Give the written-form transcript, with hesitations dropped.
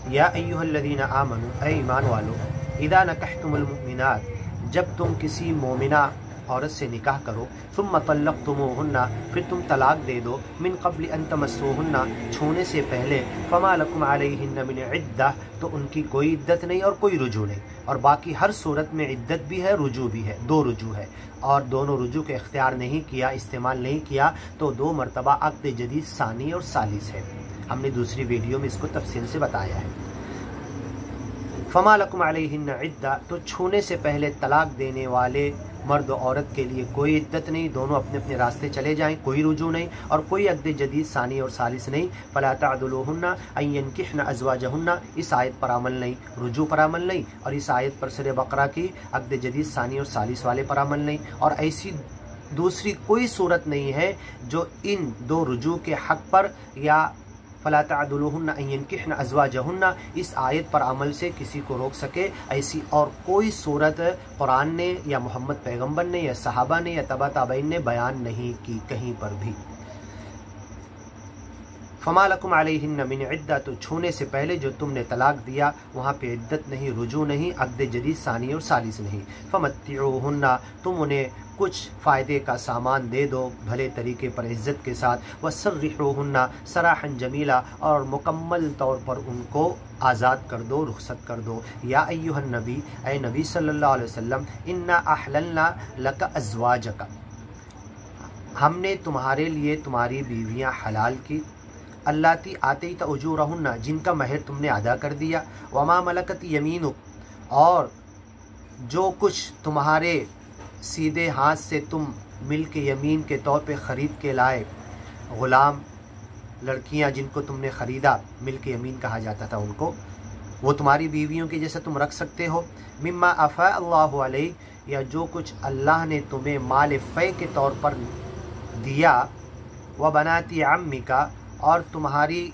या अय्युहल्लज़ीना आमनू, ऐ ईमान वालो, इदा नकहतुमुल मुमिनात, जब तुम किसी मोमिना औरत से निकाह करो, सुम्मा तल्लक़तुमूहुन्ना, फिर तुम तलाक दे दो, मिन क़ब्ल अन तमस्सूहुन्ना, छूने से पहले, फ़मा लकुम अलैहिन्ना मिन इद्दा, तो उनकी कोई इद्दत नहीं और कोई रुजू नहीं। और बाकी हर सूरत में इद्दत भी है, रुजू भी है, दो रुजू है, और दोनों रुजू के इख्तियार नहीं किया, इस्तेमाल नहीं किया तो 2 मरतबा अक़्द जदीद सानी और सालिस है। हमने दूसरी वीडियो में इसको तफसील से बताया है। फ़मा लकुम अलैहिन्ना इद्दा, तो छूने से पहले तलाक देने वाले मर्द और औरत के लिए कोई इद्दत नहीं, दोनों अपने अपने रास्ते चले जाएं, कोई रुजू नहीं और कोई अक़्द जदीद सानी और सालिस नहीं। फ़ला तअदुलूहुन्ना अन यनकिहना अज़वाजहुन्ना, इस आयत पर अमल नहीं, रुजू पर अमल नहीं, और इस आयत पर सूरह बकरा की अक़्द जदीद सानी और सालिस वाले पर अमल नहीं। और ऐसी दूसरी कोई सूरत नहीं है जो इन 2 रुजू के हक़ पर या फ़ला तअदुलूहुन्ना अन यनकिहना अज़वाजहुन्ना इस आयत पर अमल से किसी को रोक सके। ऐसी और कोई सूरत कुरान ने या मोहम्मद पैगम्बर ने या सहाबा ने या तबा ताबईन ने बयान नहीं की कहीं पर भी। फ़मा लकुम अलैहिन्ना मिन इद्दा, तो छूने से पहले जो तुमने तलाक दिया वहाँ पे इद्दत नहीं, रुजू नहीं, अक़्द जदीद सानी और सालिस नहीं। फ़मत्तिऊहुन्ना, तुम उन्हें कुछ फ़ायदे का सामान दे दो भले तरीके पर इज़्ज़त के साथ। वसर्रिहूहुन्ना सराहन जमीला, और मुकम्मल तौर पर उनको आज़ाद कर दो, रुखसत कर दो। या अय्युहन नबी, ऐ नबी सल्लल्लाहु अलैहि वसल्लम, इन्ना अहललना लका अज़वाजका, हमने तुम्हारे लिए तुम्हारी बीवियाँ हलाल की, अल्लाती आतैत उजूरहुन्ना, जिनका महर तुमने अदा कर दिया, वमा मलकत यमीनुक, और जो कुछ तुम्हारे सीधे हाथ से तुम मिल के यमीन के तौर पे ख़रीद के लाए, ग़ुलाम लड़कियां जिनको तुमने ख़रीदा, मिल के यमीन कहा जाता था उनको, वो तुम्हारी बीवियों के जैसे तुम रख सकते हो। मिम्मा अफ़ा अल्लाहु अलैक, या जो कुछ अल्लाह ने तुम्हें माल फ़ै के तौर पर दिया। व बनाती अम्मिका, और तुम्हारी